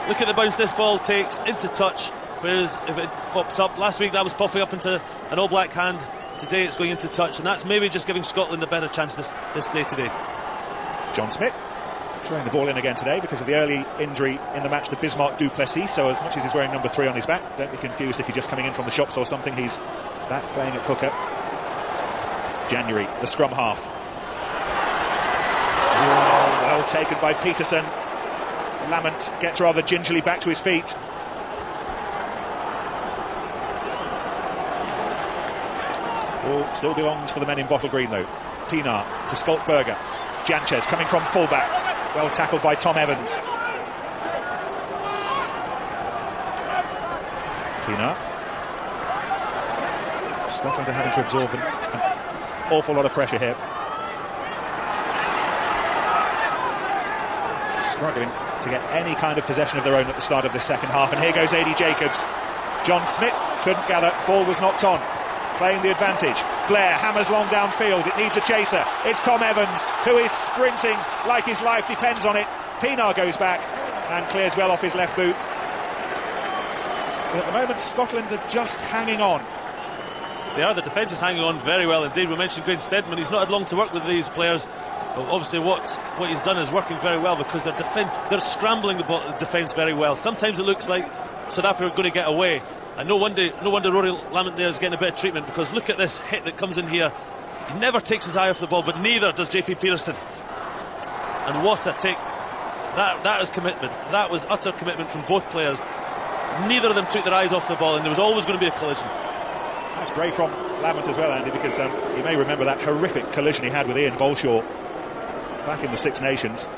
Look at the bounce this ball takes into touch, whereas if it popped up last week, that was popping up into an All Black hand. Today it's going into touch, and that's maybe just giving Scotland a better chance this day today. John Smith throwing the ball in again today because of the early injury in the match to Bismarck du Plessis, so as much as he's wearing number 3 on his back, don't be confused if you're just coming in from the shops or something. He's back playing at hooker. January, the scrum half. Oh, well taken by Peterson. Lamont gets rather gingerly back to his feet. Ball still belongs to the men in bottle green though. Pienaar to Skoltberger. Janchez coming from fullback. Well tackled by Tom Evans. Pienaar. Scotland are having to absorb an awful lot of pressure here. Struggling to get any kind of possession of their own at the start of the second half, and here goes A.D. Jacobs. John Smith couldn't gather, ball was knocked on, playing the advantage. Blair hammers long downfield, it needs a chaser. It's Tom Evans who is sprinting like his life depends on it. Pienaar goes back and clears well off his left boot. But at the moment Scotland are just hanging on. They are, the defence is hanging on very well indeed. We mentioned Graham Steadman, he's not had long to work with these players. But obviously what he's done is working very well because they're scrambling the defence very well. Sometimes it looks like South Africa are going to get away, and no wonder Rory Lamont there is getting a bit of treatment, because look at this hit that comes in here. He never takes his eye off the ball, but neither does JP Peterson. And what a take. That is commitment. That was utter commitment from both players. Neither of them took their eyes off the ball, and there was always going to be a collision. That's brave from Lamont as well, Andy, because you may remember that horrific collision he had with Ian Bolshaw back in the Six Nations.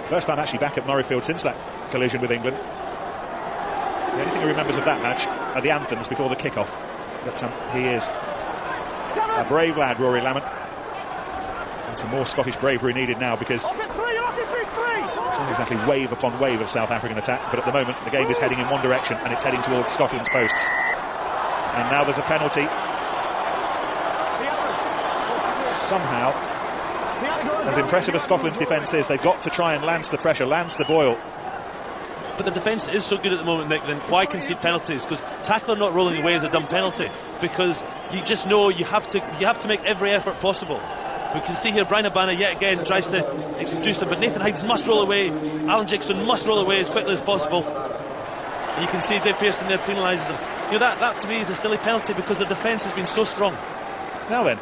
First time actually back at Murrayfield since that collision with England. The only thing he remembers of that match are the anthems before the kick-off. But he is a brave lad, Rory Lamont. And some more Scottish bravery needed now, because it's not exactly wave upon wave of South African attack, but at the moment the game is heading in one direction, and it's heading towards Scotland's posts. And now there's a penalty. Somehow, as impressive as Scotland's defence is, they've got to try and lance the pressure, lance the boil. But the defence is so good at the moment, Nick, then why concede penalties? Because tackler not rolling away is a dumb penalty, because you just know you have to make every effort possible. We can see here Brian Abana yet again tries to do something, but Nathan Hines must roll away, Alan Jacobson must roll away as quickly as possible. And you can see Dave Pearson there penalises them. You know, that to me is a silly penalty, because the defence has been so strong. Now then,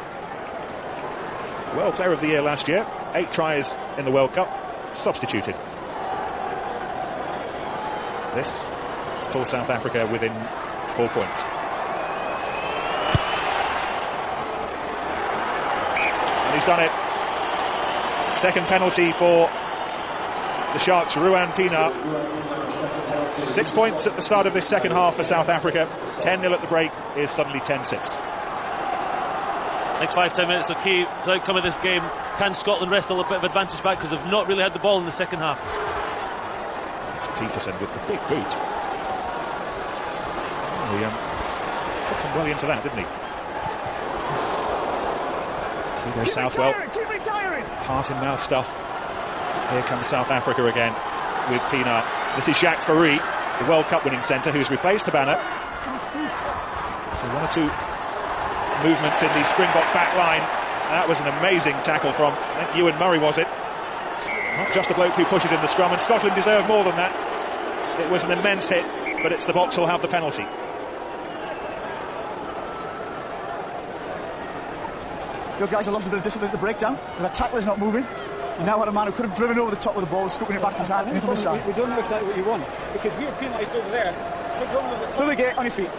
World Player of the Year last year, 8 tries in the World Cup, substituted. This to pull South Africa within 4 points. And he's done it. Second penalty for the Sharks, Ruan Pienaar. 6 points at the start of this second half for South Africa. 10-0 at the break is suddenly 10-6. Next 5-10 minutes are key for the outcome of this game. Can Scotland wrestle a bit of advantage back, because they've not really had the ball in the second half? It's Peterson with the big boot. Oh, he took some well into that, didn't he? Here goes Southwell. Heart in mouth stuff. Here comes South Africa again with Pienaar. This is Jaque Fourie, the World Cup winning centre, who's replaced Abana. So 1 or 2 movements in the Springbok back line. That was an amazing tackle from, I think, Ewan Murray, was it? Not just the bloke who pushes in the scrum, and Scotland deserve more than that. It was an immense hit, but it's the Boks who'll have the penalty. Your guys have lost a bit of discipline at the breakdown. That tackle is not moving. You now had a man who could have driven over the top of the ball, scooping it back from side. We don't know exactly what you want, because we were penalised over there. To the gate, on your feet.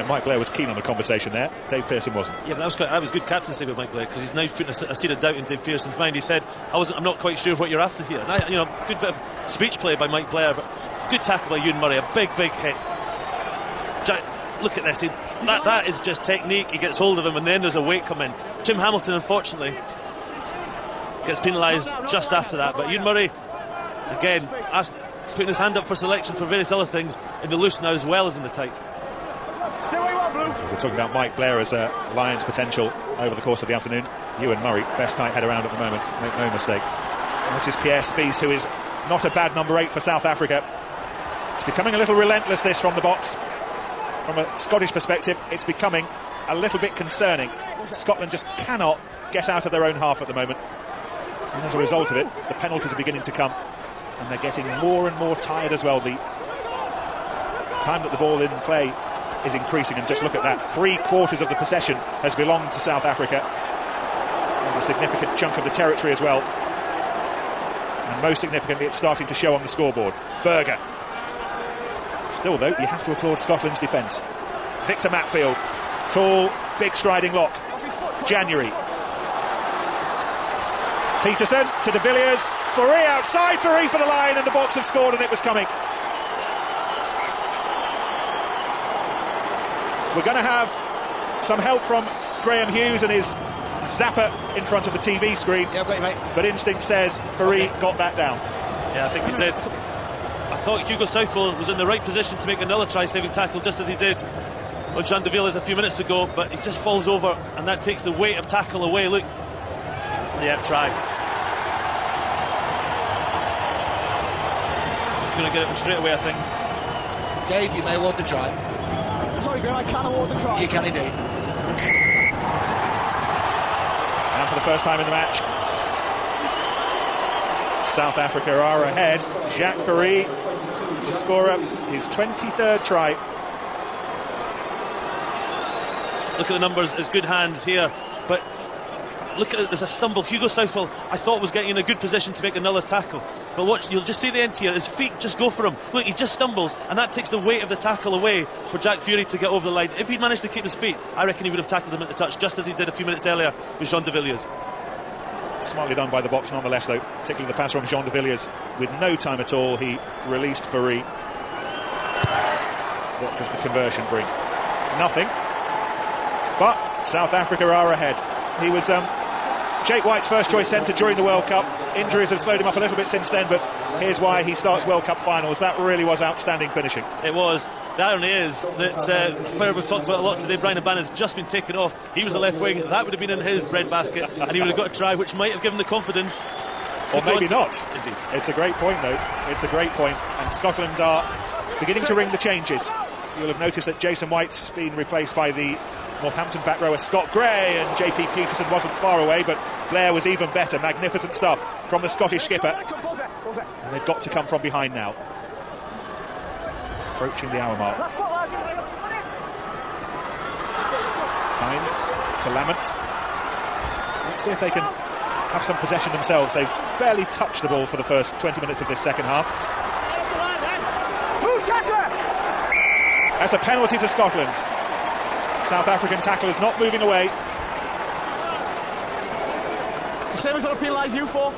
Mike Blair was keen on the conversation there. Dave Pearson wasn't. Yeah, but that was good captaincy with Mike Blair, because he's now putting a seed of doubt in Dave Pearson's mind. He said, I'm not quite sure what you're after here. And good bit of speech play by Mike Blair, but good tackle by Ewan Murray, a big hit. Look at this, that is just technique. He gets hold of him, and then there's a weight come in. Jim Hamilton, unfortunately, gets penalised just after that, but Ewan Murray, again, putting his hand up for selection for various other things in the loose now as well as in the tight. We're talking about Mike Blair as a Lions potential over the course of the afternoon. Ewan Murray, best tight head around at the moment, make no mistake. And this is Pierre Spies, who is Not a bad number 8 for South Africa. It's becoming a little relentless, this, from the box. From a Scottish perspective, it's becoming a little bit concerning. Scotland just cannot get out of their own half at the moment. And as a result of it, the penalties are beginning to come. And they're getting more and more tired as well. The time that the ball in play is increasing, and just look at that. 3/4 of the possession has belonged to South Africa. And a significant chunk of the territory as well. And most significantly, it's starting to show on the scoreboard. Berger. Still, though, you have to applaud Scotland's defence. Victor Matfield. Tall, big striding lock. January. Peterson to de Villiers. Fourie outside. Fourie for the line, and the Boks have scored, and it was coming. We're going to have some help from Graham Hughes and his zapper in front of the TV screen. Yeah, I've got you, mate. But instinct says Fourie got that down. Yeah, I think he did. I thought Hugo Southwell was in the right position to make another try-saving tackle, just as he did on Jean de Villiers a few minutes ago, but he just falls over, and that takes the weight of tackle away. Look. Yeah, try. He's going to get it straight away, I think. Dave, you may award the try. Sorry, Graham, I can award the try. You can indeed. And for the first time in the match, South Africa are ahead. Jaque Fourie, the scorer, his 23rd try. Look at the numbers, as good hands here, but look at it, there's a stumble. Hugo Southwell, I thought, was getting in a good position to make another tackle, but watch, you'll just see the end here, his feet just go for him. Look, he just stumbles, and that takes the weight of the tackle away for Jaque Fourie to get over the line. If he'd managed to keep his feet, I reckon he would have tackled him at the touch, just as he did a few minutes earlier with Jean de Villiers. Smartly done by the Boks nonetheless, though, particularly the pass from Jean de Villiers. With no time at all, he released Fourie. What does the conversion bring? Nothing. But South Africa are ahead. He was Jake White's first choice centre during the World Cup. Injuries have slowed him up a little bit since then, but here's why he starts World Cup finals. That really was outstanding finishing. It was. The irony is that a player we've talked about a lot today, Brian Abana, has just been taken off. He was the left wing. That would have been in his breadbasket, and he would have got a try, which might have given the confidence. Or maybe not. Indeed. It's a great point, though. It's a great point. And Scotland are beginning to ring the changes. You'll have noticed that Jason White's been replaced by the Northampton back rower Scott Gray, and JP Peterson wasn't far away, but Blair was even better. Magnificent stuff from the Scottish skipper. And they've got to come from behind now. Approaching the hour mark. Hines to Lamont. Let's see if they can have some possession themselves. They've barely touched the ball for the first 20 minutes of this second half. That's a penalty to Scotland. South African tackle is not moving away. The same as what I penalise you for.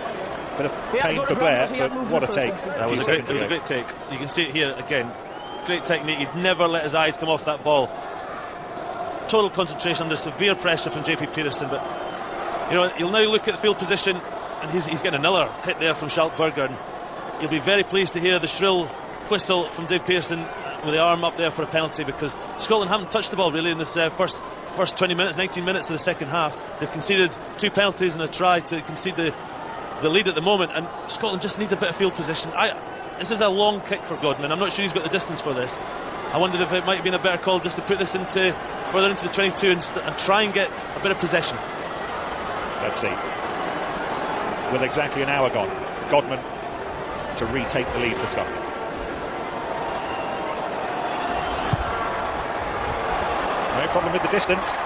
Bit of pain for Blair, but what a take. That was a great take. You can see it here again. Great technique. He'd never let his eyes come off that ball. Total concentration under severe pressure from JP Peterson, but you know, he'll now look at the field position, and he's getting another hit there from Schalkberger, and he'll be very pleased to hear the shrill whistle from Dave Pearson with the arm up there for a penalty, because Scotland haven't touched the ball really in this first 20 minutes, 19 minutes of the second half. They've conceded 2 penalties and a try to concede the lead at the moment, and Scotland just need a bit of field position. This is a long kick for Godman. I'm not sure he's got the distance for this. I wondered if it might have been a better call just to put this further into the 22 and try and get a bit of possession. Let's see. With exactly an hour gone, Godman to retake the lead for Scotland. No problem with the distance.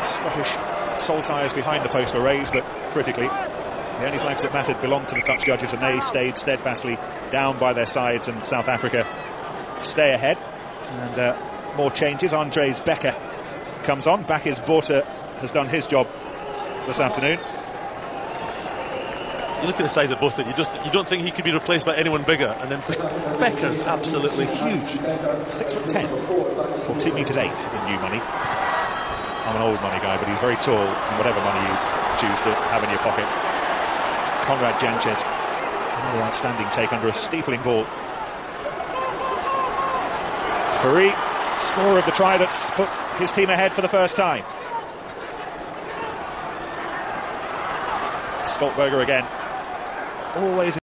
Scottish saltires behind the post were raised, but critically, the only flags that mattered belonged to the touch judges, and they stayed steadfastly down by their sides, and South Africa stay ahead. And more changes. Andres Becker comes on. Bakis Botha has done his job this afternoon. You look at the size of Botha, you don't think he could be replaced by anyone bigger, and then Becker's absolutely huge. 6'10", or 2 metres 8 in new money. I'm an old money guy, but he's very tall, and whatever money you choose to have in your pocket. Conrad Janchez, another outstanding take under a steepling ball. Fourie, scorer of the try that's put his team ahead for the first time. Stoltberger again. always